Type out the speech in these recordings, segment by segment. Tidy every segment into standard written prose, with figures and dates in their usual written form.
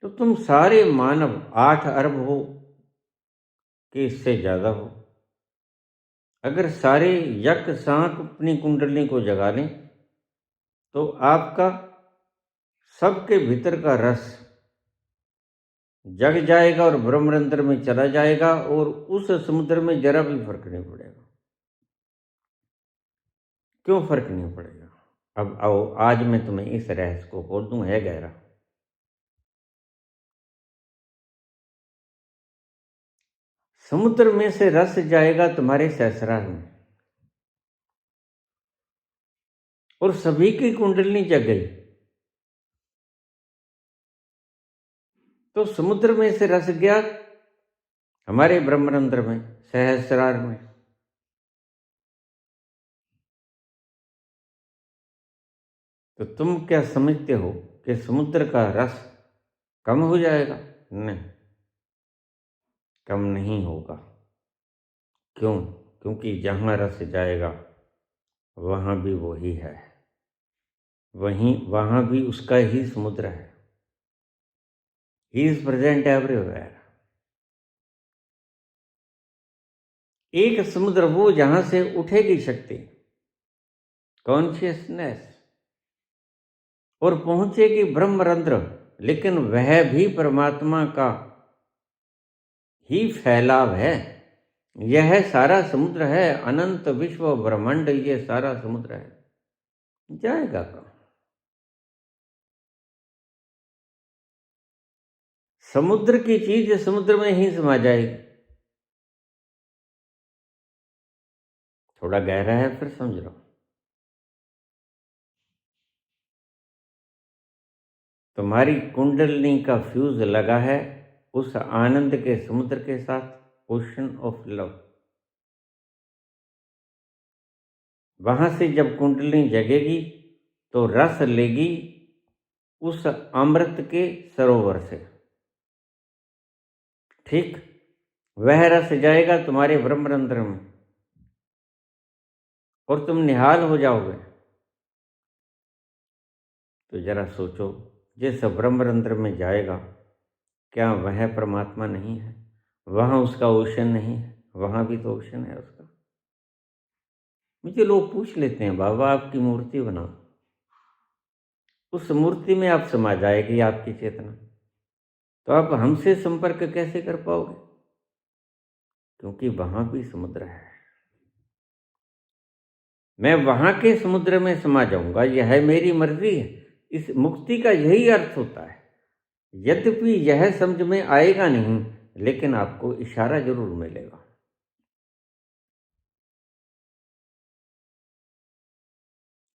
तो तुम सारे मानव 8 अरब हो कि इससे ज्यादा हो, अगर सारे यक सांक अपनी कुंडली को जगा लें तो आपका सबके भीतर का रस जग जाएगा और ब्रह्मरंध्र में चला जाएगा और उस समुद्र में जरा भी फर्क नहीं पड़ेगा। क्यों फर्क नहीं पड़ेगा? अब आओ, आज मैं तुम्हें इस रहस्य को खोल दूं, है गहरा। समुद्र में से रस जाएगा तुम्हारे सहस्रार में और सभी की कुंडली जग गई। तो समुद्र में से रस गया हमारे ब्रह्मरंध्र में, सहस्रार में। तो तुम क्या समझते हो कि समुद्र का रस कम हो जाएगा? नहीं, कम नहीं होगा। क्यों? क्योंकि जहां रस जाएगा वहां भी वही है, वहां भी उसका ही समुद्र है। He is present everywhere. एक समुद्र वो जहां से उठेगी शक्ति, कॉन्शियसनेस, और पहुंचेगी ब्रह्मरंध्र, लेकिन वह भी परमात्मा का ही फैलाव है। यह सारा समुद्र है, अनंत विश्व ब्रह्मांड, ये सारा समुद्र है। जाएगा कहाँ? समुद्र की चीज समुद्र में ही समा जाएगी। थोड़ा गहरा है, फिर समझ लो। तुम्हारी कुंडलिनी का फ्यूज लगा है उस आनंद के समुद्र के साथ, ओशन ऑफ लव। वहां से जब कुंडलिनी जगेगी तो रस लेगी उस अमृत के सरोवर से। ठीक, वह रस जाएगा तुम्हारे ब्रह्मरंध्र में और तुम निहाल हो जाओगे। तो जरा सोचो, जिस ब्रह्मरंध्र में जाएगा क्या वह परमात्मा नहीं है? वहां उसका ओशन नहीं है? वहां भी तो ओशन है उसका। मुझे लोग पूछ लेते हैं, बाबा आपकी मूर्ति बनाओ। उस मूर्ति में आप समा जाएगी आपकी चेतना, तो आप हमसे संपर्क कैसे कर पाओगे? क्योंकि वहां भी समुद्र है। मैं वहां के समुद्र में समा जाऊंगा, यह मेरी मर्जी है। इस मुक्ति का यही अर्थ होता है। यद्यपि यह समझ में आएगा नहीं, लेकिन आपको इशारा जरूर मिलेगा।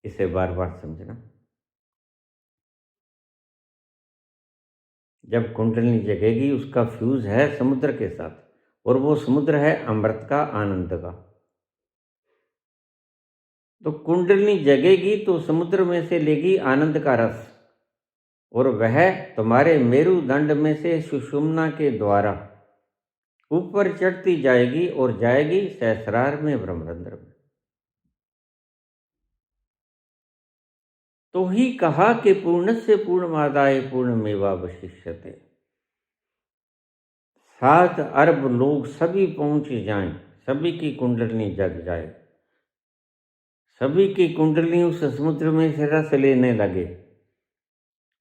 इसे बार बार समझना। जब कुंडलिनी जगेगी, उसका फ्यूज है समुद्र के साथ, और वो समुद्र है अमृत का, आनंद का। तो कुंडलिनी जगेगी तो समुद्र में से लेगी आनंद का रस, और वह तुम्हारे मेरुदंड में से सुषुम्ना के द्वारा ऊपर चढ़ती जाएगी और जाएगी सहस्रार में, ब्रह्मरंध्र में। तो ही कहा कि पूर्णस्य पूर्णमादाय पूर्णमेवावशिष्यते। 7 अरब लोग सभी पहुंच जाएं, सभी की कुंडलिनी जग जाए, सभी की कुंडलिनी उस समुद्र में से रस लेने लगे,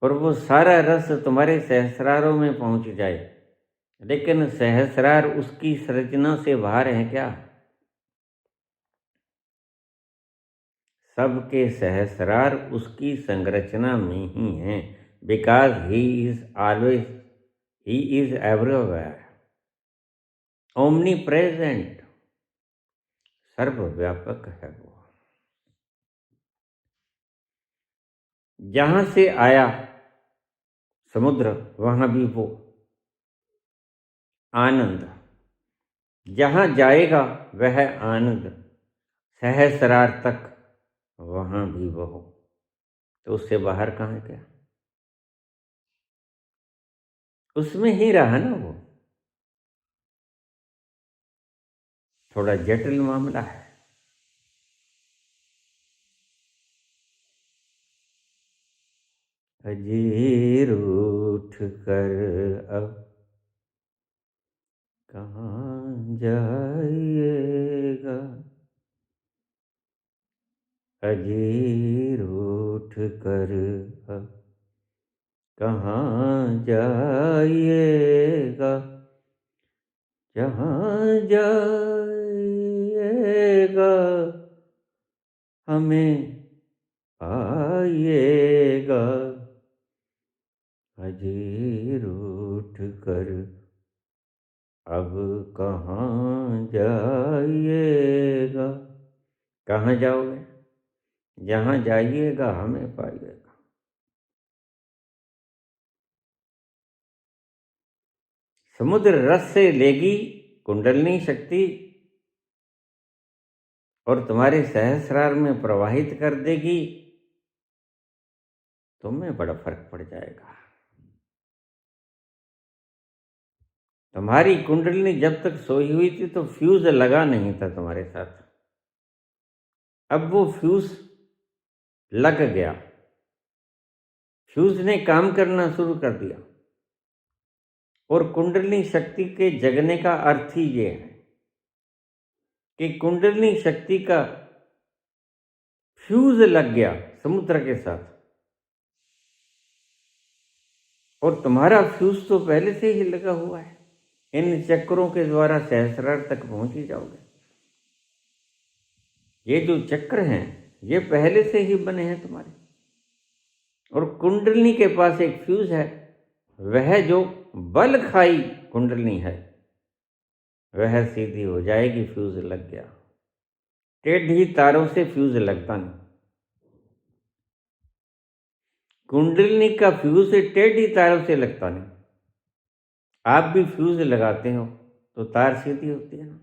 और वो सारा रस तुम्हारे सहस्रारों में पहुंच जाए। लेकिन सहस्रार उसकी संरचना से बाहर है क्या? सबके सहस्रार उसकी संरचना में ही हैं, because he is always, he is everywhere, omni present, सर्वव्यापक है वो। जहां से आया समुद्र वहां भी वो आनंद, जहां जाएगा वह आनंद सहस्रार तक, वहां भी वह। तो उससे बाहर कहाँ गया? उसमें ही रहा ना वो। थोड़ा जटिल मामला है। अजी रूठे उठ कर अब कहाँ जाइएगा, अजीर उठ कर अब कहाँ जाइएगा, जहाँ जाइएगा हमें आइएगा, अजीर उठ कर अब कहाँ जाइएगा। कहाँ जाओगे? जहाँ जाइएगा हमें पाइएगा। समुद्र रस से लेगी कुंडलनी शक्ति और तुम्हारे सहस्रार में प्रवाहित कर देगी, तुम्हें बड़ा फर्क पड़ जाएगा। तुम्हारी कुंडलनी जब तक सोई हुई थी तो फ्यूज लगा नहीं था तुम्हारे साथ, अब वो फ्यूज लग गया, फ्यूज ने काम करना शुरू कर दिया। और कुंडलनी शक्ति के जगने का अर्थ ही ये है कि कुंडलनी शक्ति का फ्यूज लग गया समुद्र के साथ, और तुम्हारा फ्यूज तो पहले से ही लगा हुआ है। इन चक्रों के द्वारा सहस्रार तक पहुंच ही जाओगे। ये जो चक्र हैं ये पहले से ही बने हैं तुम्हारे, और कुंडलनी के पास एक फ्यूज है। वह जो बल खाई कुंडलनी है वह सीधी हो जाएगी, फ्यूज लग गया। टेढ़ी तारों से फ्यूज लगता नहीं। कुंडलनी का फ्यूज टेढ़ी तारों से लगता नहीं। आप भी फ्यूज लगाते हो तो तार सीधी होती है ना।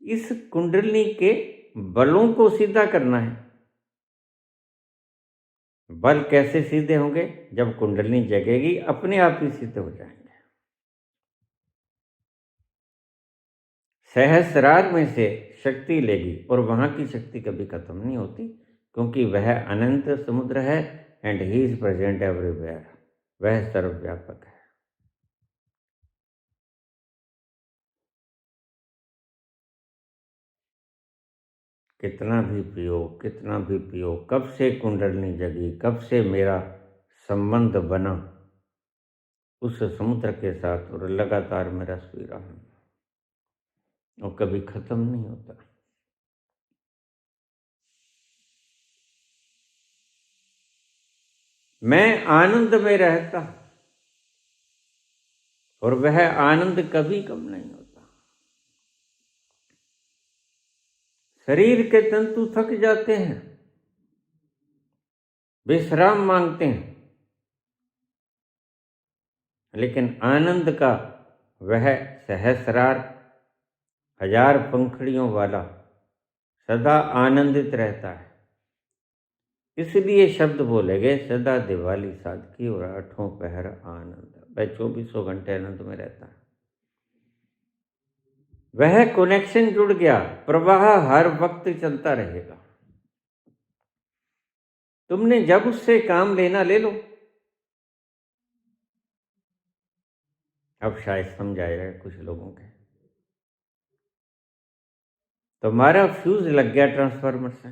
इस कुंडलनी के बलों को सीधा करना है। बल कैसे सीधे होंगे? जब कुंडलनी जगेगी अपने आप ही सीधे हो जाएंगे। सहस्रार में से शक्ति लेगी और वहां की शक्ति कभी खत्म नहीं होती, क्योंकि वह अनंत समुद्र है and he is present everywhere. वह सर्वव्यापक है। कितना भी पियो, कितना भी पियो, कब से कुंडलनी जगी, कब से मेरा संबंध बना उस समुद्र के साथ, और लगातार मेरा पी रहा हूं और कभी खत्म नहीं होता। मैं आनंद में रहता और वह आनंद कभी कम नहीं होता। शरीर के तंतु थक जाते हैं, विश्राम मांगते हैं, लेकिन आनंद का वह सहस्रार हजार पंखड़ियों वाला सदा आनंदित रहता है। इसलिए शब्द बोले गए, सदा दिवाली सादगी और आठों पहर आनंद। वह 24 घंटे आनंद में रहता है। वह कनेक्शन जुड़ गया, प्रवाह हर वक्त चलता रहेगा। तुमने जब उससे काम लेना ले लो। अब शायद समझ आएगा कुछ लोगों के। तुम्हारा फ्यूज लग गया ट्रांसफार्मर से,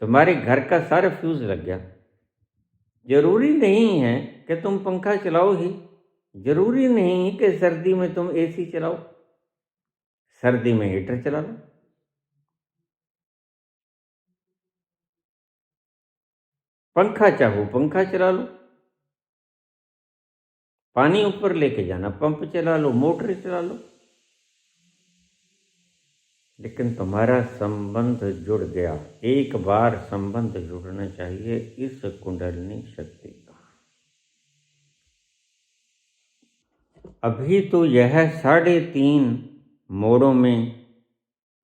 तुम्हारे घर का सारा फ्यूज लग गया। जरूरी नहीं है कि तुम पंखा चलाओ ही, जरूरी नहीं कि सर्दी में तुम एसी चलाओ, सर्दी में हीटर चला लो। पंखा चाहो पंखा चला लो, पानी ऊपर लेके जाना पंप चला लो, मोटर चला लो। लेकिन तुम्हारा संबंध जुड़ गया। एक बार संबंध जुड़ना चाहिए इस कुंडलिनी शक्ति का। अभी तो यह 3.5 मोड़ों में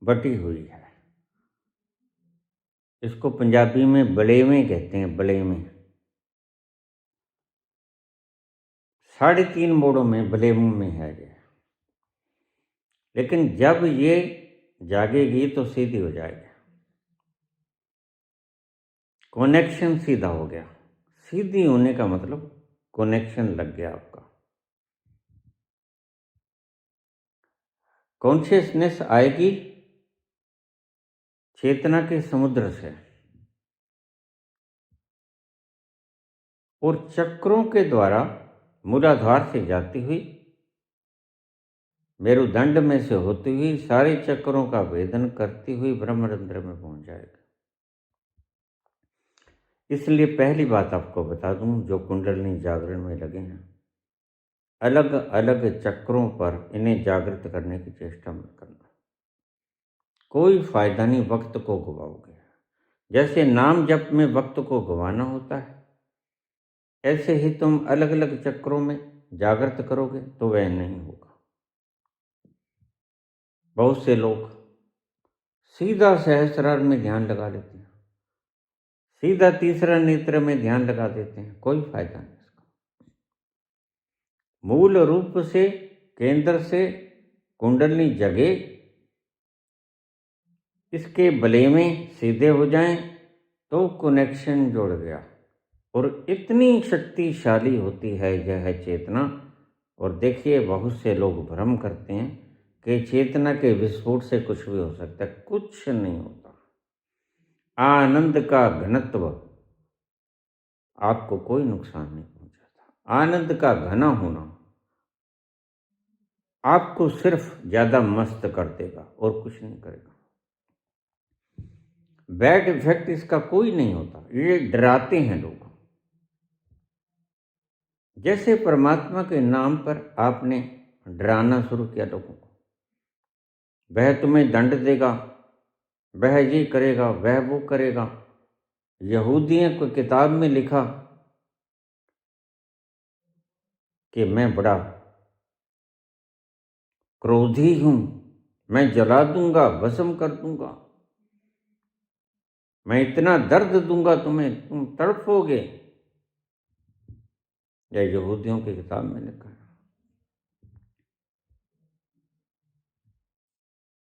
बटी हुई है। इसको पंजाबी में बलेवें कहते हैं, बलेवें। 3.5 मोड़ों में, बलेवों में है ये। लेकिन जब ये जागेगी तो सीधी हो जाएगी। कनेक्शन सीधा हो गया। सीधी होने का मतलब कनेक्शन लग गया आपका। कॉन्शियसनेस आएगी चेतना के समुद्र से, और चक्रों के द्वारा मूलाधार से जाती हुई मेरुदंड में से होती हुई सारे चक्रों का भेदन करती हुई ब्रह्मरंध्र में पहुंच जाएगी। इसलिए पहली बात आपको बता दूं, जो कुंडलिनी जागरण में लगे हैं, अलग अलग चक्रों पर इन्हें जागृत करने की चेष्टा मत करना। कोई फायदा नहीं, वक्त को गवाओगे। जैसे नाम जप में वक्त को गवाना होता है, ऐसे ही तुम अलग अलग चक्रों में जागृत करोगे तो वह नहीं होगा। बहुत से लोग सीधा सहस्रार में ध्यान लगा लेते हैं, सीधा तीसरा नेत्र में ध्यान लगा देते हैं, कोई फायदा नहीं इसका। मूल रूप से केंद्र से कुंडलिनी जगे, इसके बले में सीधे हो जाएं तो कनेक्शन जुड़ गया। और इतनी शक्तिशाली होती है यह चेतना। और देखिए, बहुत से लोग भ्रम करते हैं कि चेतना के विस्फोट से कुछ भी हो सकता है। कुछ नहीं होता। आनंद का घनत्व आपको कोई नुकसान नहीं पहुंचाता। आनंद का घना होना आपको सिर्फ ज्यादा मस्त कर देगा और कुछ नहीं करेगा। बैड इफेक्ट इसका कोई नहीं होता। ये डराते हैं लोग। जैसे परमात्मा के नाम पर आपने डराना शुरू किया लोगों को, वह तुम्हें दंड देगा, वह ये करेगा, वह वो करेगा। यहूदियों को किताब में लिखा कि मैं बड़ा क्रोधी हूं, मैं जला दूंगा, भस्म कर दूंगा, मैं इतना दर्द दूंगा तुम्हें, तुम तड़पोगे। यह यहूदियों की किताब में लिखा है।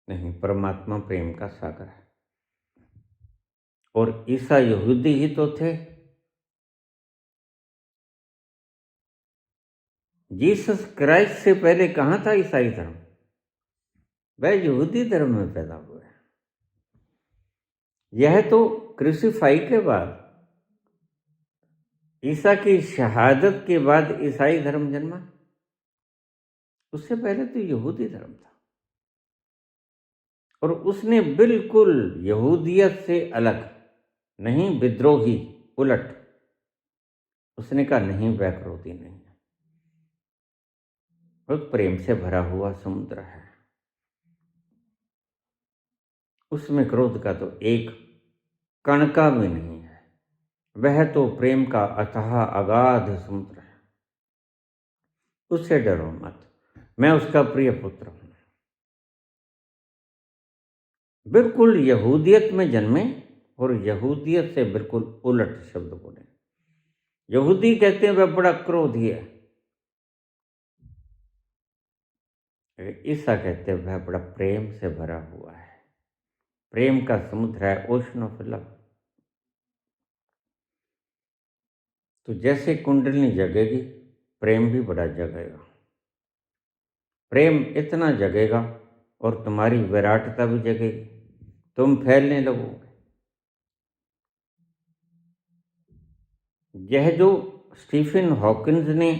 नहीं, परमात्मा प्रेम का सागर है। और ईसा यहूदी ही तो थे। जीसस क्राइस्ट से पहले कहाँ था ईसाई धर्म? वह यहूदी धर्म में पैदा हुए। यह तो क्रूसिफाई के बाद, ईसा की शहादत के बाद ईसाई धर्म जन्मा। उससे पहले तो यहूदी धर्म था। और उसने बिल्कुल यहूदियत से अलग, नहीं विद्रोही, उलट, उसने कहा नहीं, वह क्रोधी नहीं है, बहुत प्रेम से भरा हुआ समुद्र है, उसमें क्रोध का तो एक कण का भी नहीं है। वह तो प्रेम का अथाह अगाध समुद्र है। उससे डरो मत, मैं उसका प्रिय पुत्र हूं। बिल्कुल यहूदियत में जन्मे और यहूदियत से बिल्कुल उलट शब्द बोले। यहूदी कहते हैं वह बड़ा क्रोधी है, ईसा कहते हैं वह बड़ा प्रेम से भरा हुआ है। प्रेम का समुद्र है, ओशन ऑफ लव। तो जैसे कुंडलिनी जगेगी, प्रेम भी बड़ा जगेगा। प्रेम इतना जगेगा और तुम्हारी विराटता भी जगेगी, तुम फैलने लगोगे। यह जो स्टीफन हॉकिंस ने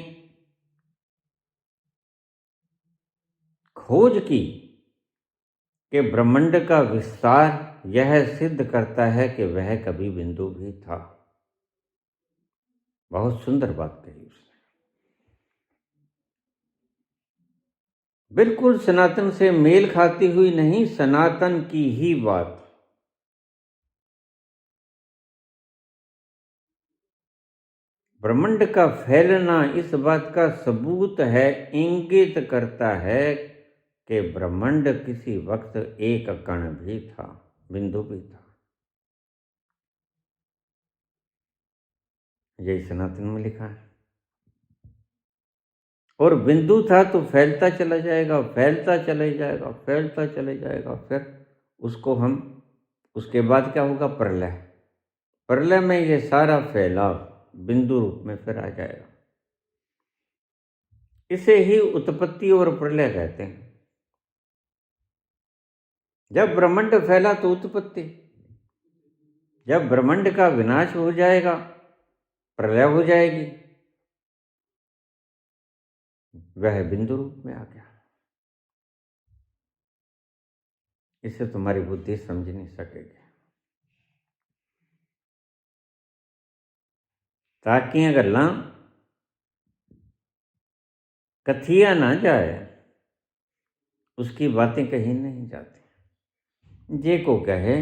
खोज की कि ब्रह्मांड का विस्तार, यह सिद्ध करता है कि वह कभी बिंदु भी था। बहुत सुंदर बात कही उसने। बिल्कुल सनातन से मेल खाती हुई नहीं, सनातन की ही बात। ब्रह्मांड का फैलना इस बात का सबूत है, इंगित करता है कि ब्रह्मांड किसी वक्त एक कण भी था, बिंदु भी था। यही सनातन में लिखा है। और बिंदु था तो फैलता चला जाएगा, फैलता चले जाएगा, फैलता चले जाएगा। फिर उसको हम, उसके बाद क्या होगा? प्रलय। प्रलय में ये सारा फैलाव बिंदु रूप में फिर आ जाएगा। इसे ही उत्पत्ति और प्रलय कहते हैं। जब ब्रह्मांड फैला तो उत्पत्ति, जब ब्रह्मांड का विनाश हो जाएगा प्रलय हो जाएगी, वह बिंदु रूप में आ गया। इसे तुम्हारी बुद्धि समझ नहीं सकेगी। ताकि गल्लां कथिया ना जाए, उसकी बातें कही नहीं जाती। जे को कहे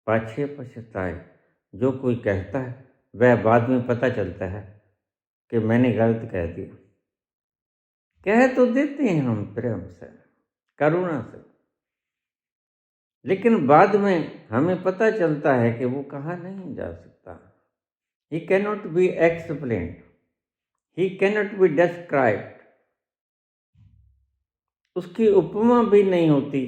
पाछे पछताए। जो कोई कहता है वह बाद में पता चलता है कि मैंने गलत कह दिया। कह तो देते हैं हम प्रेम से, करुणा से, लेकिन बाद में हमें पता चलता है कि वो कहा नहीं जा सकता। ही cannot be explained, he cannot be described. उसकी उपमा भी नहीं होती,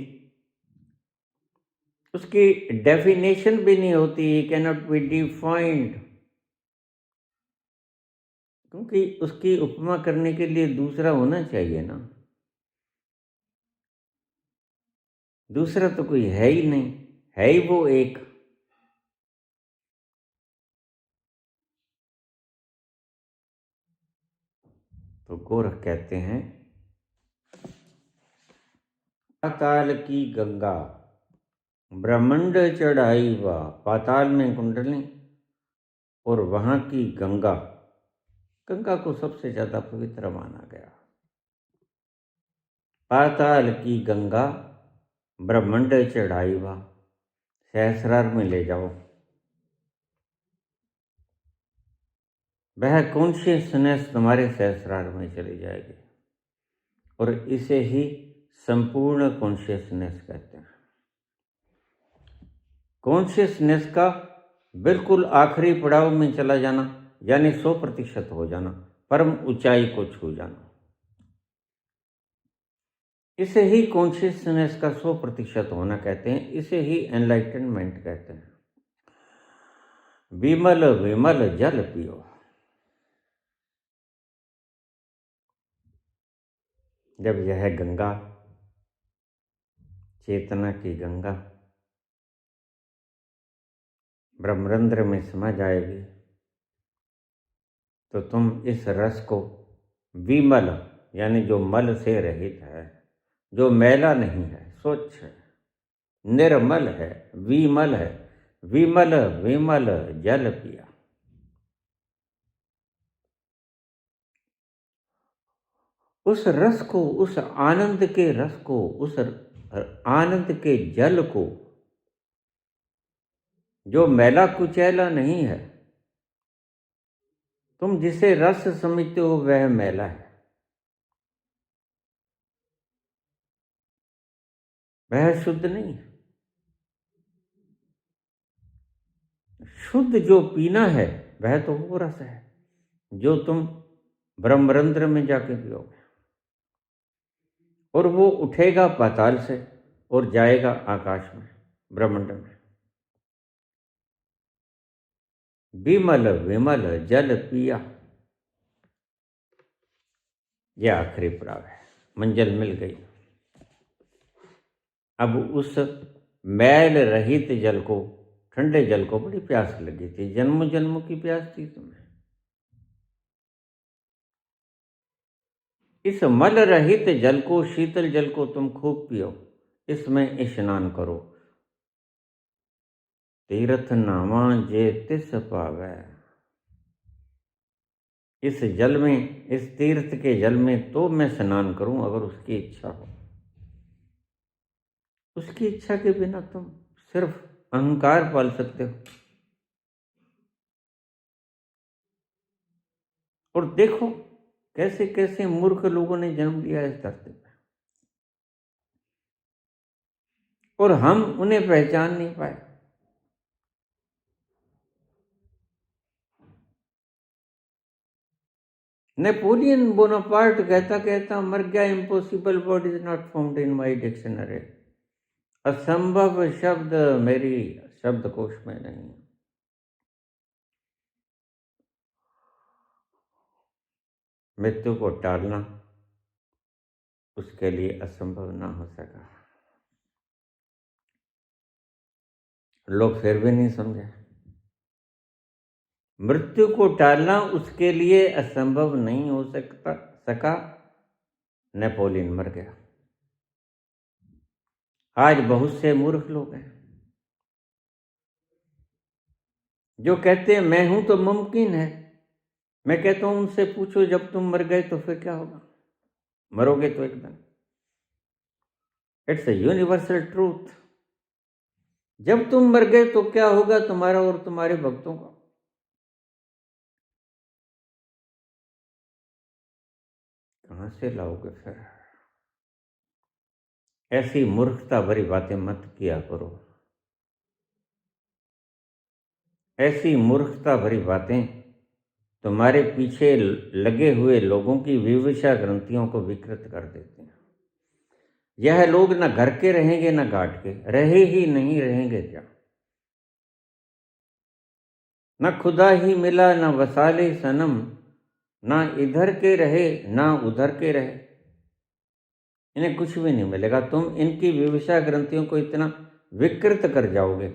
उसकी डेफिनेशन भी नहीं होती। ही कैनॉट बी डिफाइंड, क्योंकि उसकी उपमा करने के लिए दूसरा होना चाहिए ना। दूसरा तो कोई है ही नहीं, है ही वो एक। तो गोरख कहते हैं पाताल की गंगा ब्रह्मांड चढ़ाई वा। पाताल में कुंडली और वहां की गंगा, गंगा को सबसे ज्यादा पवित्र माना गया। पाताल की गंगा ब्रह्मांड चढ़ाई वा, सहस्रार में ले जाओ। वह कॉन्शियसनेस तुम्हारे सहस्रार में चली जाएगी और इसे ही संपूर्ण कॉन्शियसनेस कहते हैं। कॉन्शियसनेस का बिल्कुल आखिरी पड़ाव में चला जाना, यानी 100% हो जाना, परम ऊंचाई को छू जाना। इसे ही कॉन्शियसनेस का 100% होना कहते हैं। इसे ही एनलाइटनमेंट कहते हैं। विमल विमल जल पियो। जब यह गंगा, चेतना की गंगा ब्रह्मरंध्र में समा जाएगी तो तुम इस रस को विमल, यानी जो मल से रहित है, जो मैला नहीं है, स्वच्छ है, निर्मल है, विमल है, विमल विमल जल पिया। उस रस को, उस आनंद के रस को, उस आनंद के जल को, जो मैला कुचैला नहीं है, तुम जिसे रस समझते हो वह मैला है, वह शुद्ध नहीं है। शुद्ध जो पीना है वह तो वो रस है जो तुम ब्रह्मरंध्र में जाके पियोगे, और वो उठेगा पाताल से और जाएगा आकाश में, ब्रह्मांड में। विमल विमल जल पिया, यह आखिरी पड़ाव है। मंजिल मिल गई। अब उस मैल रहित जल को, ठंडे जल को बड़ी प्यास लगी थी, जन्म जन्म की प्यास थी तुम्हें। इस मल रहित जल को, शीतल जल को तुम खूब पियो, इसमें स्नान करो। तीर्थ नावा जे तिस पावै। इस जल में, इस तीर्थ के जल में तो मैं स्नान करूं अगर उसकी इच्छा हो। उसकी इच्छा के बिना तुम सिर्फ अहंकार पाल सकते हो। और देखो कैसे कैसे मूर्ख लोगों ने जन्म लिया इस धरती पे, और हम उन्हें पहचान नहीं पाए। नेपोलियन बोनापार्ट कहता कहता मर गया, impossible word is not found in my dictionary. असंभव शब्द मेरी शब्दकोश में नहीं। मृत्यु को टालना उसके लिए असंभव ना हो सका। लोग फिर भी नहीं समझे। मृत्यु को टालना उसके लिए असंभव नहीं हो सका। नेपोलियन मर गया। आज बहुत से मूर्ख लोग हैं जो कहते हैं मैं हूं तो मुमकिन है। मैं कहता हूं उनसे पूछो जब तुम मर गए तो फिर क्या होगा? मरोगे तो एकदम। It's a universal truth. जब तुम मर गए तो क्या होगा तुम्हारा और तुम्हारे भक्तों का? कहां से लाओगे फिर? ऐसी मूर्खता भरी बातें मत किया करो। ऐसी मूर्खता भरी बातें तुम्हारे पीछे लगे हुए लोगों की विवशा ग्रंथियों को विकृत कर देते हैं। यह लोग न घर के रहेंगे न घाट के, रहे ही नहीं रहेंगे क्या? न खुदा ही मिला न वसाले सनम, ना इधर के रहे ना उधर के रहे। इन्हें कुछ भी नहीं मिलेगा। तुम इनकी विवशा ग्रंथियों को इतना विकृत कर जाओगे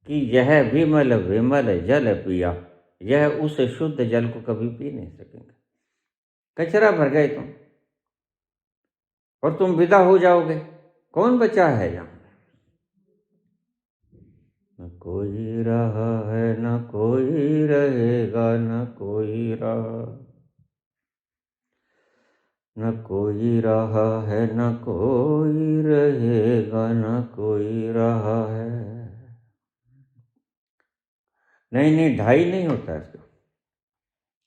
कि यह विमल विमल जल पिया, यह उस शुद्ध जल को कभी पी नहीं सकेंगे। कचरा भर गए तुम और तुम विदा हो जाओगे। कौन बचा है यहाँ? न कोई रहा है न कोई रहेगा, न कोई रहा, न कोई रहा है न कोई रहेगा, न कोई रहा है। नहीं, ढाई नहीं होता इसका।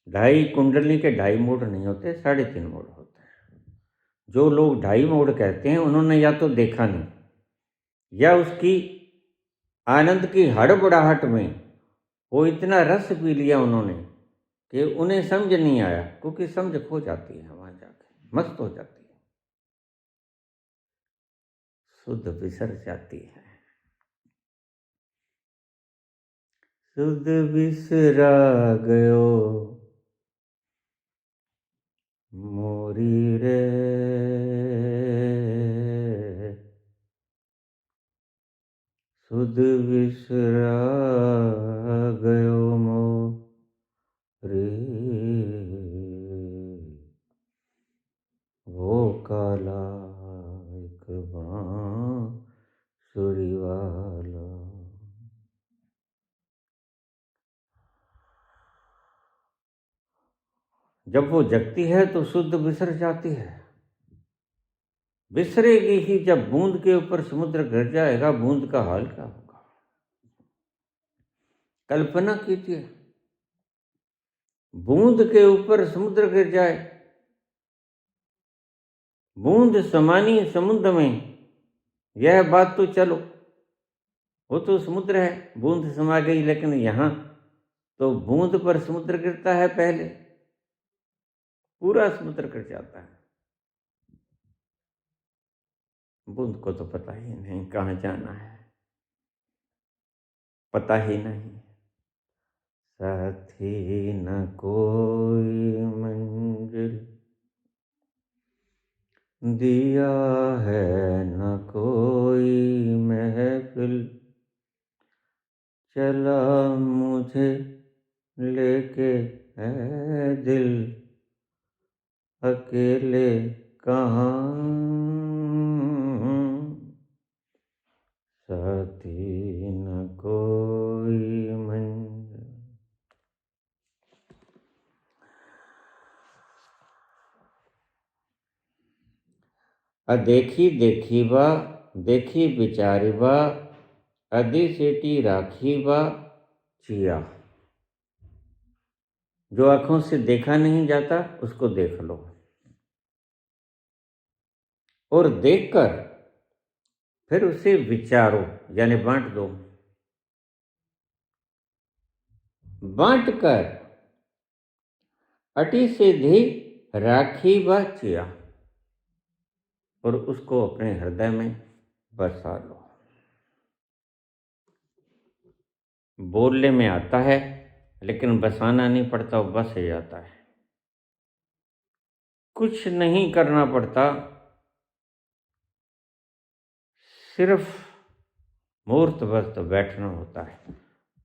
ढाई कुंडली के ढाई मोड़ नहीं होते, 3.5 मोड़ होते हैं। जो लोग ढाई मोड़ कहते हैं उन्होंने या तो देखा नहीं, या उसकी आनंद की हड़बड़ाहट में वो इतना रस पी लिया उन्होंने कि उन्हें समझ नहीं आया। क्योंकि समझ खो जाती है वहां जाके, मस्त हो जाती है, शुद्ध बिसर जाती है। शुद्ध बिसरा गयो मोरी रे, शुद्ध बिसरा गयो मोरी, वो काला एक बांसुरी वाला। जब वो जगती है तो शुद्ध बिसर जाती है। बिसरेगी ही जब बूंद के ऊपर समुद्र गिर जाएगा। बूंद का हाल क्या होगा? कल्पना कीजिए, बूंद के ऊपर समुद्र गिर जाए, बूंद समानी समुद्र में। यह बात तो चलो, वो तो समुद्र है, बूंद समा गई, लेकिन यहां तो बूंद पर समुद्र गिरता है, पहले पूरा समुद्र गिर जाता है। बूंद को तो पता ही नहीं कहां जाना है, पता ही नहीं। साथी न कोई मंजिल दिया है, न कोई महफिल चला मुझे लेके है दिल, अकेले कहाँ साथी न कोई मंजिल। अदेखी देखीबा देखी विचारिबा, अधिसेटी राखीबा चिया। जो आंखों से देखा नहीं जाता उसको देख लो, और देखकर फिर उसे विचारो, यानी बांट दो। बांट कर अटी से धी राखी व चिया, और उसको अपने हृदय में बसा लो। बोलने में आता है लेकिन बसाना नहीं पड़ता, वो बस जाता है। कुछ नहीं करना पड़ता, सिर्फ मूर्तवत बैठना होता है।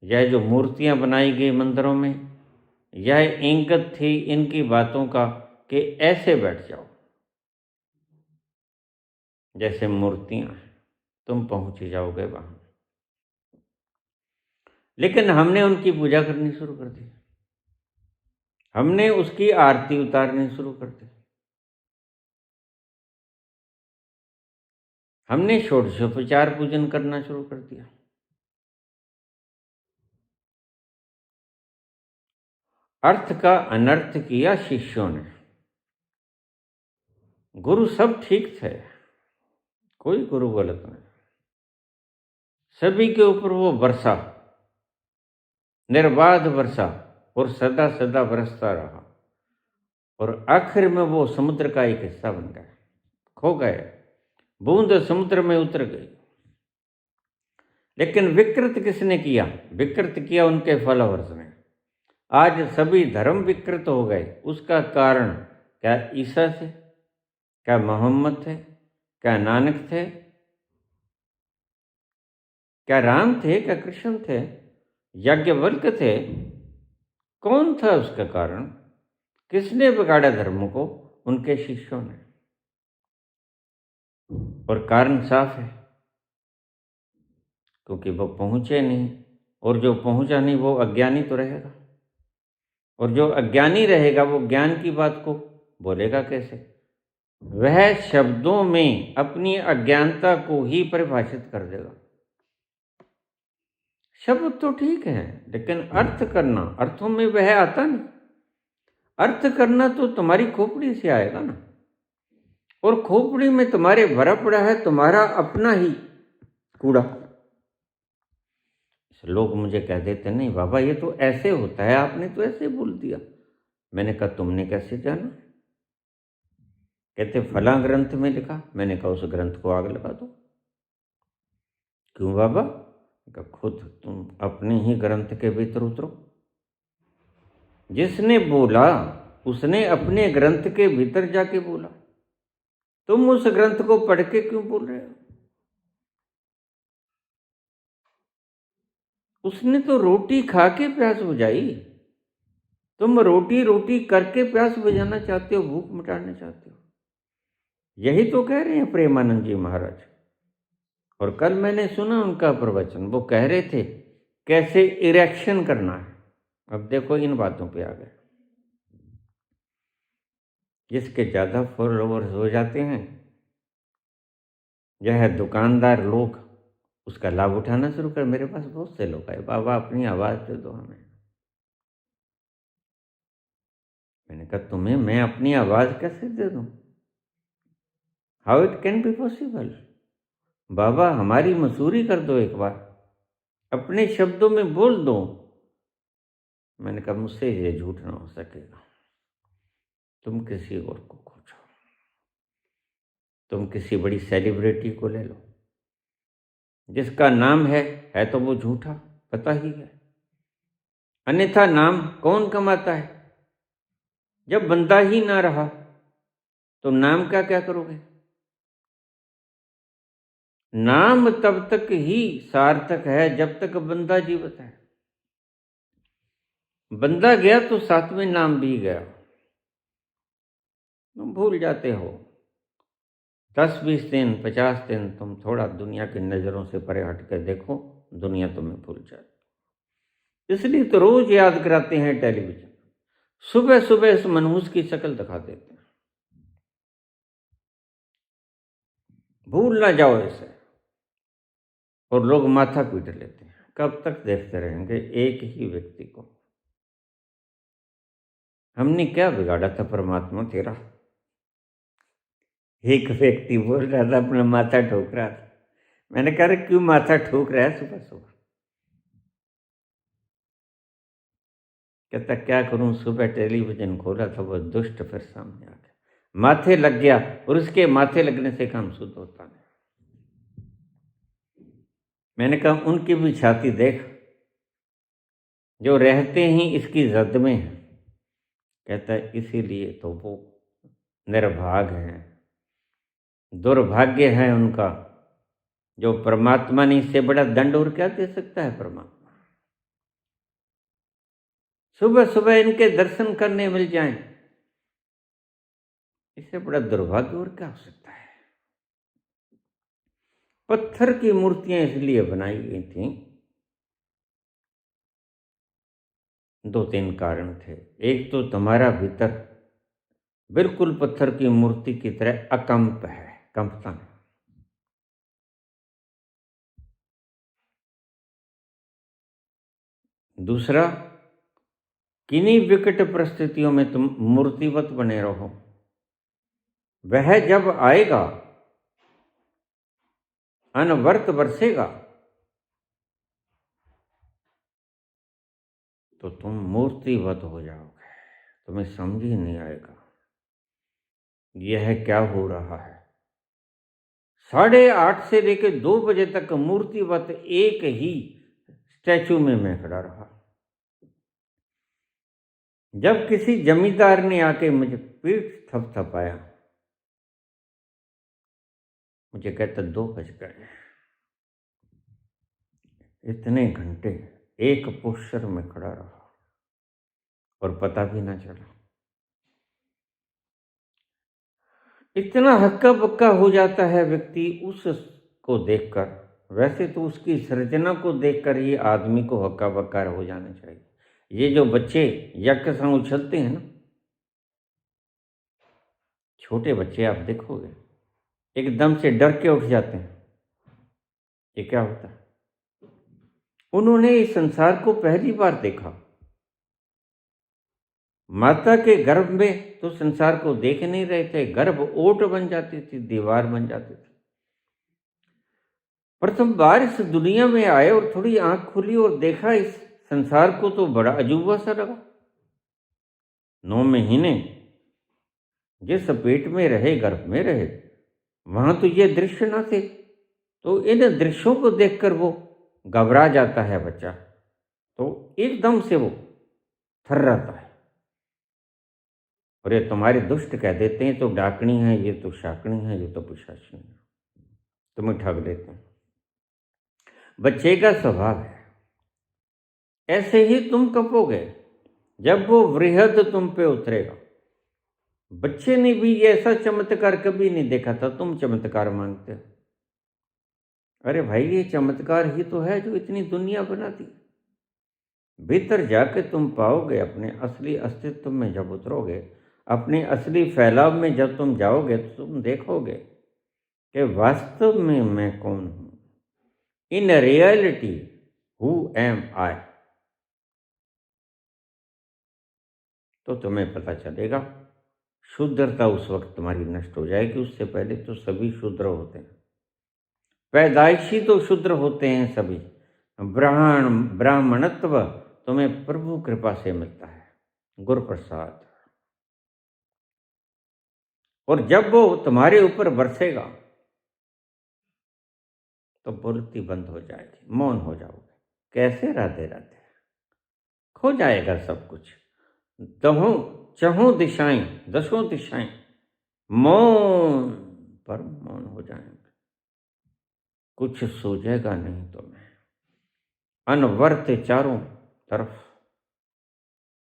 यह जो मूर्तियां बनाई गई मंदिरों में, यह इंगित थी इनकी बातों का कि ऐसे बैठ जाओ जैसे मूर्तियां हैं, तुम पहुंच ही जाओगे वहां। लेकिन हमने उनकी पूजा करनी शुरू कर दी, हमने उसकी आरती उतारनी शुरू कर दी, हमने षोडशोपचार पूजन करना शुरू कर दिया। अर्थ का अनर्थ किया शिष्यों ने। गुरु सब ठीक थे, कोई गुरु गलत नहीं, सभी के ऊपर वो बरसा, निर्बाध बरसा और सदा सदा बरसता रहा, और आखिर में वो समुद्र का एक हिस्सा बन गए, खो गए, बूंद समुद्र में उतर गई। लेकिन विकृत किसने किया? विकृत किया उनके फॉलोअर्स ने। आज सभी धर्म विकृत हो गए। उसका कारण क्या ईसा थे, क्या मोहम्मद थे, क्या नानक थे, क्या राम थे, क्या कृष्ण थे, याज्ञवल्क्य थे? कौन था उसका कारण? किसने बिगाड़ा धर्म को? उनके शिष्यों ने। और कारण साफ है, क्योंकि वो पहुंचे नहीं, और जो पहुंचा नहीं वो अज्ञानी तो रहेगा, और जो अज्ञानी रहेगा वो ज्ञान की बात को बोलेगा कैसे? वह शब्दों में अपनी अज्ञानता को ही परिभाषित कर देगा। शब्द तो ठीक है, लेकिन अर्थ करना, अर्थों में वह आता नहीं। अर्थ करना तो तुम्हारी खोपड़ी से आएगा ना, और खोपड़ी में तुम्हारे भरा पड़ा है तुम्हारा अपना ही कूड़ा। लोग मुझे कह देते, नहीं बाबा ये तो ऐसे होता है, आपने तो ऐसे बोल दिया। मैंने कहा तुमने कैसे जाना? कहते फला ग्रंथ में लिखा। मैंने कहा उस ग्रंथ को आग लगा दो। क्यों बाबा? कहा खुद तुम अपने ही ग्रंथ के भीतर उतरो। जिसने बोला उसने अपने ग्रंथ के भीतर जाके बोला, तुम उस ग्रंथ को पढ़ के क्यों बोल रहे हो? उसने तो रोटी खा के प्यास बुझाई, तुम रोटी रोटी करके प्यास बुझाना चाहते हो, भूख मिटाना चाहते हो। यही तो कह रहे हैं प्रेमानंद जी महाराज। और कल मैंने सुना उनका प्रवचन, वो कह रहे थे कैसे इरेक्शन करना है। अब देखो इन बातों पे आ गए। जिसके ज़्यादा फॉलोअर्स हो जाते हैं, यह दुकानदार लोग उसका लाभ उठाना शुरू कर। मेरे पास बहुत से लोग आए, बाबा अपनी आवाज़ दे दो हमें। मैंने कहा तुम्हें मैं अपनी आवाज़ कैसे दे दूं? How it can be possible? बाबा हमारी मसूरी कर दो एक बार, अपने शब्दों में बोल दो। मैंने कहा मुझसे ये झूठ ना हो सकेगा, तुम किसी और को खोजो, तुम किसी बड़ी सेलिब्रिटी को ले लो, जिसका नाम है तो वो झूठा पता ही है। अन्यथा नाम कौन कमाता है? जब बंदा ही ना रहा तो नाम क्या क्या करोगे? नाम तब तक ही सार्थक है जब तक बंदा जीवित है। बंदा गया तो साथ में नाम भी गया। तुम भूल जाते हो 10-20 दिन 50 दिन तुम थोड़ा दुनिया की नज़रों से परे हट कर देखो, दुनिया तुम्हें भूल जाती। इसलिए तो रोज याद कराते हैं टेलीविजन, सुबह सुबह इस मनहूस की शक्ल दिखा देते हैं। भूल ना जाओ इसे। और लोग माथा पीट लेते हैं। कब तक देखते रहेंगे एक ही व्यक्ति को? हमने क्या बिगाड़ा था परमात्मा तेरा? एक व्यक्ति बोल रहा था अपना माथा ठोक रहा था। मैंने कहा क्यों माथा ठोक रहा है सुबह सुबह? कहता क्या करूं, सुबह टेलीविजन खोला था वो दुष्ट फिर सामने आ गया, माथे लग गया, और उसके माथे लगने से काम शुद्ध होता नहीं। मैंने कहा उनकी भी छाती देख जो रहते ही इसकी जद में है। कहता है इसीलिए तो वो निर्भाग हैं, दुर्भाग्य है उनका, जो परमात्मा ने इससे बड़ा दंड और क्या दे सकता है परमात्मा। सुबह सुबह इनके दर्शन करने मिल जाएं, इससे बड़ा दुर्भाग्य और क्या हो सकता है। पत्थर की मूर्तियां इसलिए बनाई गई थी, दो तीन कारण थे। एक तो तुम्हारा भीतर बिल्कुल पत्थर की मूर्ति की तरह अकंप है, कंपता नहीं। दूसरा, किन्हीं विकट परिस्थितियों में तुम मूर्तिवत बने रहो, वह जब आएगा, अनवर्त बरसेगा, तो तुम मूर्तिवत हो जाओगे, तुम्हें समझ ही नहीं आएगा यह क्या हो रहा है। 8:30 से लेकर 2 बजे तक मूर्तिवत एक ही स्टैचू में मैं खड़ा रहा। जब किसी जमींदार ने आके मुझे पीठ थपथपाया, मुझे कहता 2 बज गए। इतने घंटे एक पोस्चर में खड़ा रहा और पता भी ना चला। इतना हक्का बक्का हो जाता है व्यक्ति उसको देखकर। वैसे तो उसकी सृजना को देखकर ही आदमी को हक्का बक्का हो जाना चाहिए। ये जो बच्चे यज्ञ के संग उछलते हैं ना, छोटे बच्चे आप देखोगे एकदम से डर के उठ जाते हैं। ये क्या होता है? उन्होंने इस संसार को पहली बार देखा। माता के गर्भ में तो संसार को देख नहीं रहे थे, गर्भ ओट बन जाती थी, दीवार बन जाती थी। प्रथम बार इस दुनिया में आए और थोड़ी आंख खुली और देखा इस संसार को, तो बड़ा अजूबा सा लगा। 9 महीने जिस पेट में रहे, गर्भ में रहे, वहां तो ये दृश्य ना थे। तो इन दृश्यों को देखकर वो घबरा जाता है बच्चा, तो एकदम से वो थर्राता है। और ये तुम्हारे दुष्ट कह देते हैं तो डाकनी है, ये तो शाकनी है, ये तो पिशाचनी है, तुम्हें ठग देते हैं। बच्चे का स्वभाव है। ऐसे ही तुम कपोगे जब वो वृहद तुम पे उतरेगा। बच्चे ने भी ये ऐसा चमत्कार कभी नहीं देखा था, तुम चमत्कार मांगते हो। अरे भाई, ये चमत्कार ही तो है जो इतनी दुनिया बना दी। भीतर जाके तुम पाओगे, अपने असली अस्तित्व में जब उतरोगे, अपने असली फैलाव में जब तुम जाओगे, तो तुम देखोगे कि वास्तव में मैं कौन हूं। इन रियलिटी हु एम आई। तो तुम्हें पता चलेगा। शुद्धता उस वक्त तुम्हारी नष्ट हो जाएगी, उससे पहले तो सभी शुद्र होते हैं। पैदाइशी तो शुद्र होते हैं सभी। ब्राह्मणत्व तुम्हें प्रभु कृपा से मिलता है, गुरु प्रसाद। और जब वो तुम्हारे ऊपर बरसेगा तो बोलती बंद हो जाएगी, मौन हो जाओगे। कैसे राधे राधे, खो जाएगा सब कुछ। दहों चहों दिशाएं, दसों दिशाएं मौन पर मौन हो जाएंगे। कुछ सूझेगा नहीं तुम्हें। अनवर्त चारों तरफ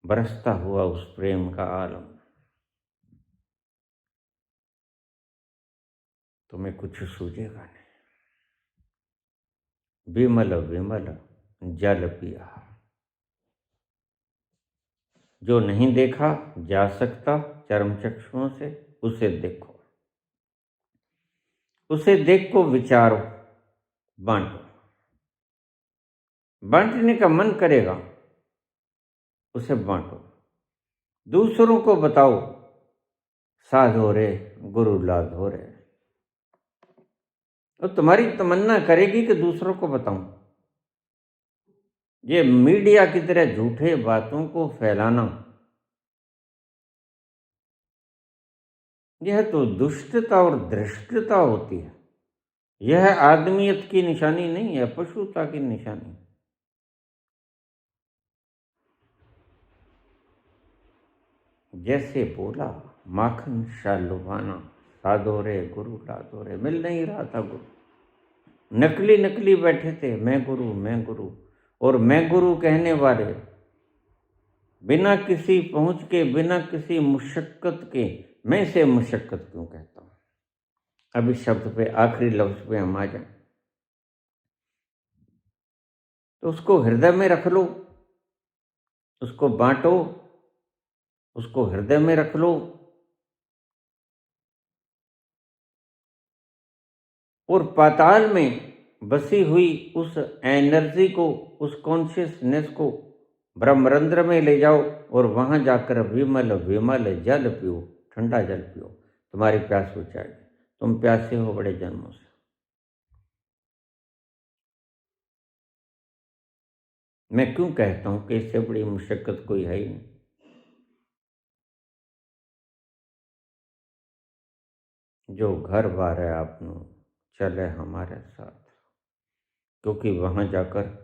बरसता हुआ उस प्रेम का आलम, तुम्हें कुछ सूझेगा नहीं। विमल विमल जल पिया। जो नहीं देखा जा सकता चर्म चक्षुओं से, उसे देखो। उसे देख को विचारो, बांटो। बांटने का मन करेगा, उसे बांटो। दूसरों को बताओ, साधो रे गुरु लाधो रे। तो तुम्हारी तमन्ना करेगी कि दूसरों को बताऊं। ये मीडिया की तरह झूठे बातों को फैलाना, यह तो दुष्टता और धृष्टता होती है। यह आदमियत की निशानी नहीं है, पशुता की निशानी। जैसे बोला माखन सा लुभाना, साधो रे गुरु लादो रे। मिल नहीं रहा था गुरु, नकली नकली बैठे थे, मैं गुरु मैं गुरु। और मैं गुरु कहने वाले बिना किसी पहुंच के, बिना किसी मुशक्कत के, मैं से मुशक्कत क्यों कहता हूं। अब इस शब्द पे, आखिरी लफ्ज पे हम आ जाए तो उसको हृदय में रख लो, उसको बांटो, उसको हृदय में रख लो और पाताल में बसी हुई उस एनर्जी को, उस कॉन्शियसनेस को ब्रह्मरंध्र में ले जाओ और वहां जाकर विमल विमल जल पियो, ठंडा जल पियो, तुम्हारी प्यास बुझ जाएगी। तुम प्यासे हो बड़े जन्मों से। मैं क्यों कहता हूं कि इससे बड़ी मुशक्कत कोई है ही नहीं। जो घर बार है आपनो चले हमारे साथ, क्योंकि वहां जाकर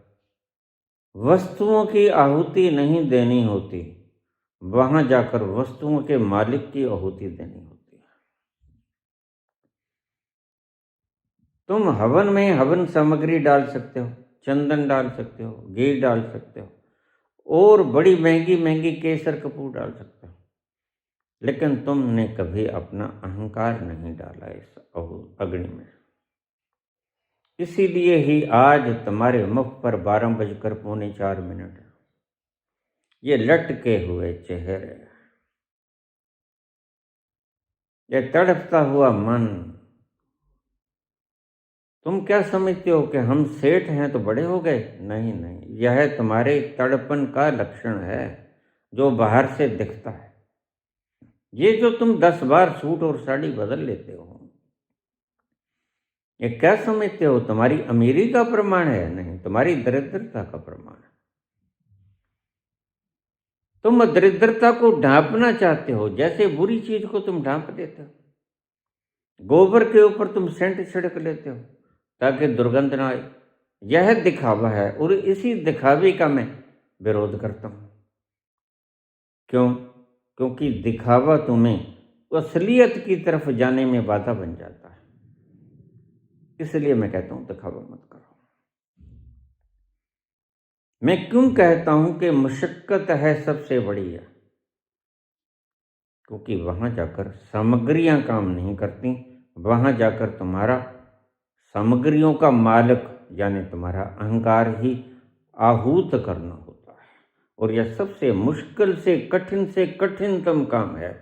वस्तुओं की आहुति नहीं देनी होती, वहां जाकर वस्तुओं के मालिक की आहुति देनी होती है। तुम हवन में हवन सामग्री डाल सकते हो, चंदन डाल सकते हो, घी डाल सकते हो और बड़ी महंगी महंगी केसर कपूर डाल सकते हो, लेकिन तुमने कभी अपना अहंकार नहीं डाला इस अग्नि में। इसीलिए ही आज तुम्हारे मुख पर 12:04 ये लटके हुए चेहरे, ये तड़पता हुआ मन। तुम क्या समझते हो कि हम सेठ हैं तो बड़े हो गए? नहीं नहीं, यह तुम्हारे तड़पन का लक्षण है जो बाहर से दिखता है। ये जो तुम 10 बार सूट और साड़ी बदल लेते हो, ये क्या समझते हो तुम्हारी अमीरी का प्रमाण है? नहीं, तुम्हारी दरिद्रता का प्रमाण है। तुम दरिद्रता को ढांपना चाहते हो, जैसे बुरी चीज को तुम ढांप देते हो। गोबर के ऊपर तुम सेंट छिड़क लेते हो ताकि दुर्गंध ना आए। यह दिखावा है और इसी दिखावे का मैं विरोध करता हूं। क्यों? क्योंकि दिखावा तुम्हें असलियत की तरफ जाने में बाधा बन जाता है। इसलिए मैं कहता हूं दिखावा मत करो। मैं क्यों कहता हूं कि मुशक्कत है सबसे बड़ी है? क्योंकि वहां जाकर सामग्रियां काम नहीं करती, वहां जाकर तुम्हारा सामग्रियों का मालिक यानी तुम्हारा अहंकार ही आहूत करना होता है। और यह सबसे मुश्किल से कठिनतम काम है।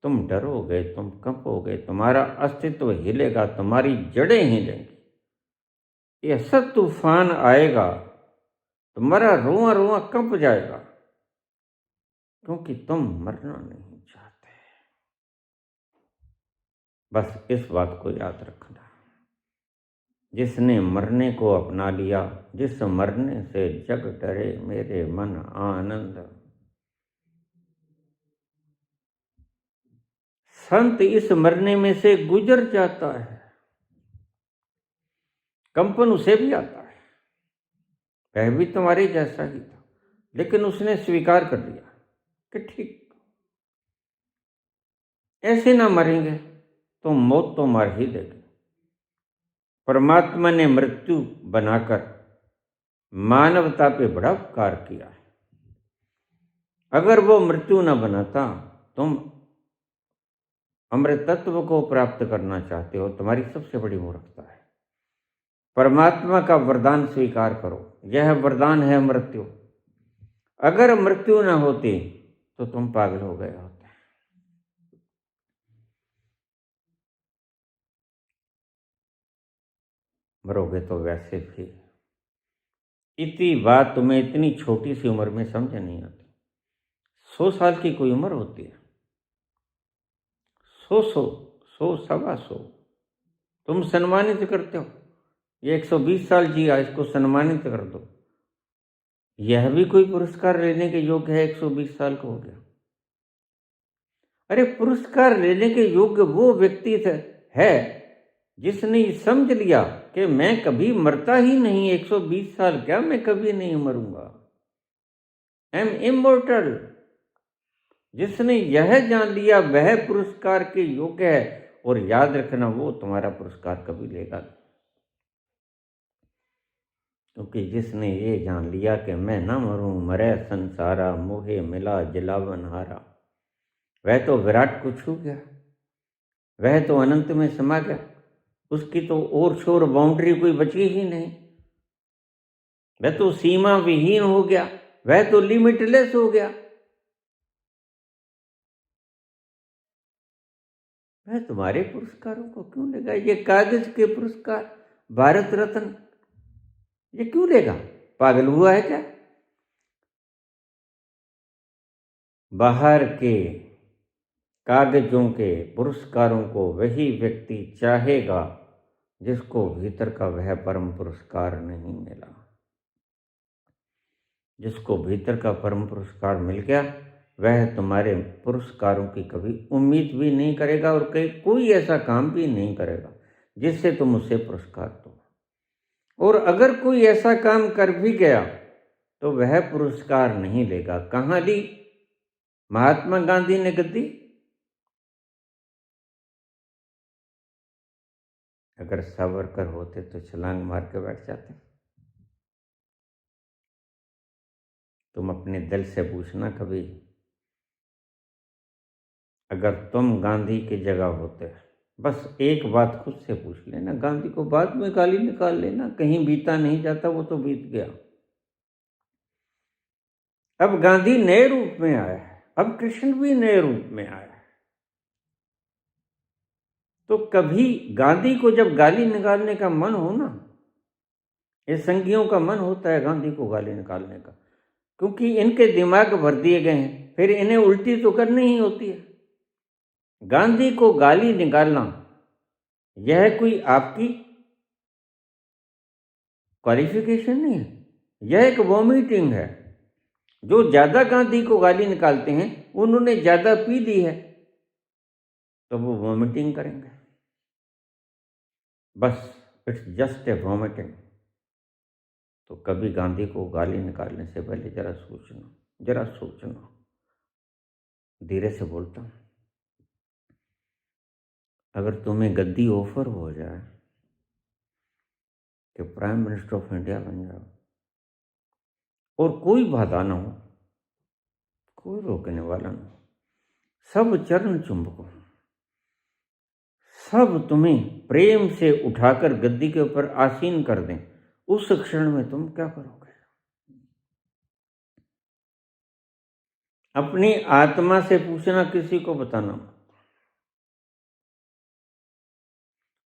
तुम डरोगे, तुम कंपोगे, तुम्हारा अस्तित्व हिलेगा, तुम्हारी जड़ें हिलेंगी। यह सब तूफान आएगा, तुम्हारा रोआ रोआ कंप जाएगा, क्योंकि तुम मरना नहीं चाहते। बस इस बात को याद रखना। जिसने मरने को अपना लिया, जिस मरने से जग डरे, मेरे मन आनंद। संत इस मरने में से गुजर जाता है, कंपन उसे भी आता है। वह भी तुम्हारे जैसा ही था, लेकिन उसने स्वीकार कर लिया कि ठीक, ऐसे ना मरेंगे तो मौत तो मार ही देगी। परमात्मा ने मृत्यु बनाकर मानवता पे बड़ा उपकार किया है। अगर वो मृत्यु न बनाता, तुम अमृतत्व को प्राप्त करना चाहते हो, तुम्हारी सबसे बड़ी मूर्खता है। परमात्मा का वरदान स्वीकार करो, यह वरदान है मृत्यु। अगर मृत्यु न होती तो तुम पागल हो गए होते। मरोगे तो वैसे भी। इतनी बात तुम्हें इतनी छोटी सी उम्र में समझ नहीं आती। 100 साल की कोई उम्र होती है? 100 125 तुम सम्मानित करते हो। ये 120 साल जिया, इसको सम्मानित कर दो। यह भी कोई पुरस्कार लेने के योग्य है? 120 साल का हो गया। अरे पुरस्कार लेने के योग्य वो व्यक्ति है जिसने समझ लिया कि मैं कभी मरता ही नहीं। 120 साल क्या, मैं कभी नहीं मरूंगा। I am immortal. जिसने यह जान लिया वह पुरस्कार के योग्य है, और याद रखना वो तुम्हारा पुरस्कार कभी लेगा नहीं। क्योंकि जिसने ये जान लिया कि मैं न मरूं मरे संसारा, मोहे मिला जलावन हारा, वह तो विराट को छू गया, वह तो अनंत में समा गया, उसकी तो और शोर बाउंड्री कोई बची ही नहीं, वह तो सीमा विहीन हो गया, वह तो लिमिटलेस हो गया। वह तुम्हारे पुरस्कारों को क्यों लेगा? ये कागज के पुरस्कार, भारत रत्न, ये क्यों लेगा? पागल हुआ है क्या? बाहर के कागजों के पुरस्कारों को वही व्यक्ति चाहेगा जिसको भीतर का वह परम पुरस्कार नहीं मिला। जिसको भीतर का परम पुरस्कार मिल गया वह तुम्हारे पुरस्कारों की कभी उम्मीद भी नहीं करेगा, और कोई ऐसा काम भी नहीं करेगा जिससे तुम उसे पुरस्कार दो। और अगर कोई ऐसा काम कर भी गया तो वह पुरस्कार नहीं लेगा। कहाँ ली महात्मा गांधी ने गद्दी? अगर सावरकर होते तो छलांग मार के बैठ जाते। तुम अपने दिल से पूछना कभी, अगर तुम गांधी की जगह होते, बस एक बात खुद से पूछ लेना। गांधी को बाद में गाली निकाल लेना, कहीं बीता नहीं जाता, वो तो बीत गया। अब गांधी नए रूप में आया है, अब कृष्ण भी नए रूप में आया है। तो कभी गांधी को जब गाली निकालने का मन हो ना, ये संघियों का मन होता है गांधी को गाली निकालने का, क्योंकि इनके दिमाग भर दिए गए हैं, फिर इन्हें उल्टी तो करनी ही होती है। गांधी को गाली निकालना यह कोई आपकी क्वालिफिकेशन नहीं है, यह एक वॉमिटिंग है। जो ज्यादा गांधी को गाली निकालते हैं उन्होंने ज्यादा पी ली है, तो वो वॉमिटिंग करेंगे। बस इट्स जस्ट ए वॉमिटिंग। तो कभी गांधी को गाली निकालने से पहले जरा सोचना, जरा सोचना। धीरे से बोलता हूं, अगर तुम्हें गद्दी ऑफर हो जाए कि प्राइम मिनिस्टर ऑफ इंडिया बन जाओ और कोई बाधा ना हो, कोई रोकने वाला ना हो, सब चरण चुंबक हो, सब तुम्हें प्रेम से उठाकर गद्दी के ऊपर आसीन कर दें, उस क्षण में तुम क्या करोगे? अपनी आत्मा से पूछना, किसी को बताना।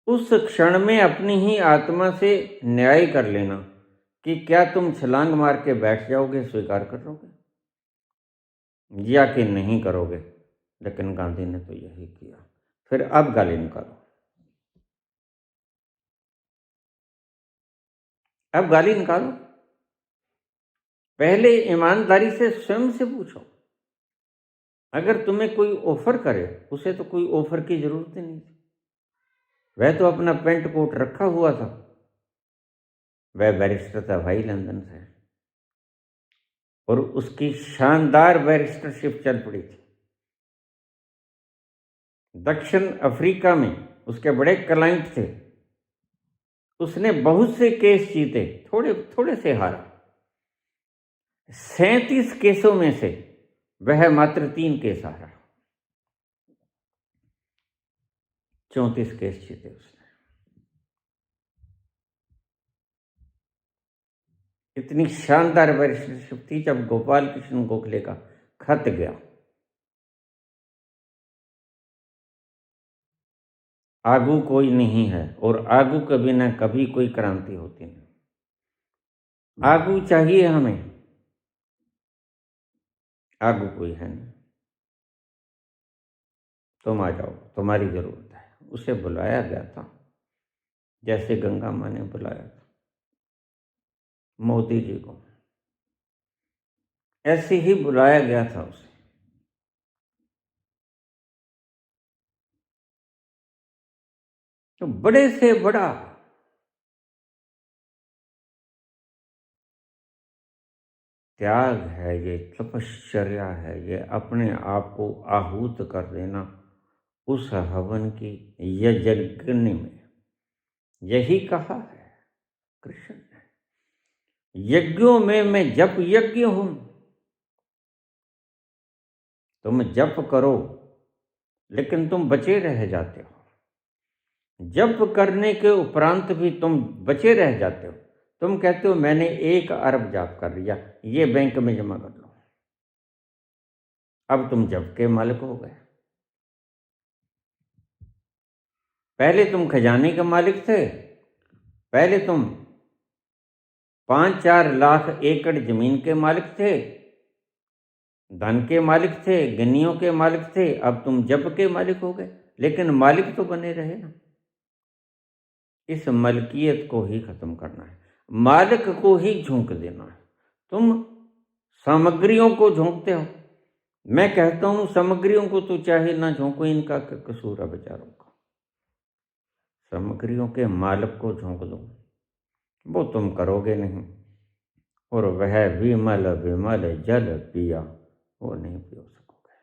उस क्षण में अपनी ही आत्मा से न्याय कर लेना कि क्या तुम छलांग मार के बैठ जाओगे, स्वीकार करोगे या कि नहीं करोगे। लेकिन गांधी ने तो यही किया। फिर अब गाली निकालो, अब गाली निकालो। पहले ईमानदारी से स्वयं से पूछो। अगर तुम्हें कोई ऑफर करे, उसे तो कोई ऑफर की जरूरत ही नहीं थी, वह तो अपना पेंट कोट रखा हुआ था। वह बैरिस्टर था भाई, लंदन से, और उसकी शानदार बैरिस्टरशिप चल पड़ी थी। दक्षिण अफ्रीका में उसके बड़े क्लाइंट थे, उसने बहुत से केस जीते, थोड़े थोड़े से हारा। 37 केसों में से वह मात्र 3 केस हारा, 34 केस जीते उसने। इतनी शानदार बैरिस्टरशिप थी। जब गोपाल कृष्ण गोखले का खत गया, आगू कोई नहीं है और आगू के बिना कभी कोई क्रांति होती नहीं, आगू चाहिए हमें, आगू कोई है नहीं, तुम आ जाओ, तुम्हारी जरूरत है। उसे बुलाया गया था जैसे गंगा माँ ने बुलाया था मोदी जी को, ऐसे ही बुलाया गया था उसे। तो बड़े से बड़ा त्याग है, ये तपश्चर्या है, ये अपने आप को आहूत कर देना उस हवन की यज्ञ में। यही कहा है कृष्ण ने, यज्ञों में मैं जप यज्ञ हूं। तुम जप करो लेकिन तुम बचे रह जाते हो। जप करने के उपरांत भी तुम बचे रह जाते हो। तुम कहते हो मैंने 1 अरब जाप कर लिया, ये बैंक में जमा कर लो। अब तुम जप के मालिक हो गए। पहले तुम खजाने के मालिक थे। पहले तुम 5-4 लाख एकड़ जमीन के मालिक थे, धन के मालिक थे, गनियों के मालिक थे। अब तुम जप के मालिक हो गए, लेकिन मालिक तो बने रहे ना। इस मलकियत को ही खत्म करना है, मालिक को ही झोंक देना है। तुम सामग्रियों को झोंकते हो। मैं कहता हूं सामग्रियों को तो चाहे ना झोंको, इनका क्या कसूर है बेचारों का। सामग्रियों के मालिक को झोंक दो, वो तुम करोगे नहीं। और वह विमल विमल जल पिया, वो नहीं पियो सकोगे।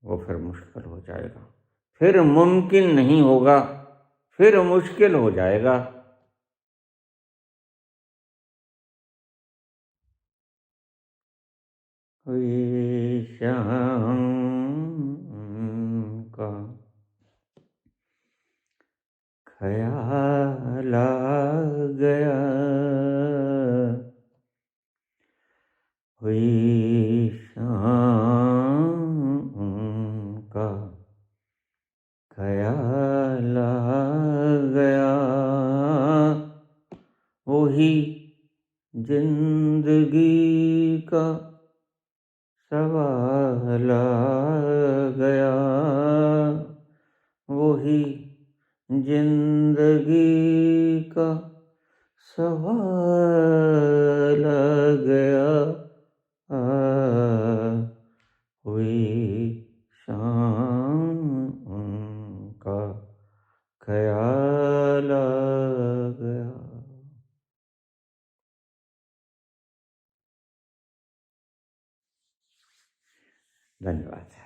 वो फिर मुश्किल हो जाएगा, फिर मुमकिन नहीं होगा, फिर मुश्किल हो जाएगा। हुई शाम का ख्याल आ गया, हुई शाम का ख्याल आ गया, वही जिंदगी का सवाल आ गया, वही जिंदगी का सवाल आ गया। हुई शाम का ख्याल आ गया। धन्यवाद।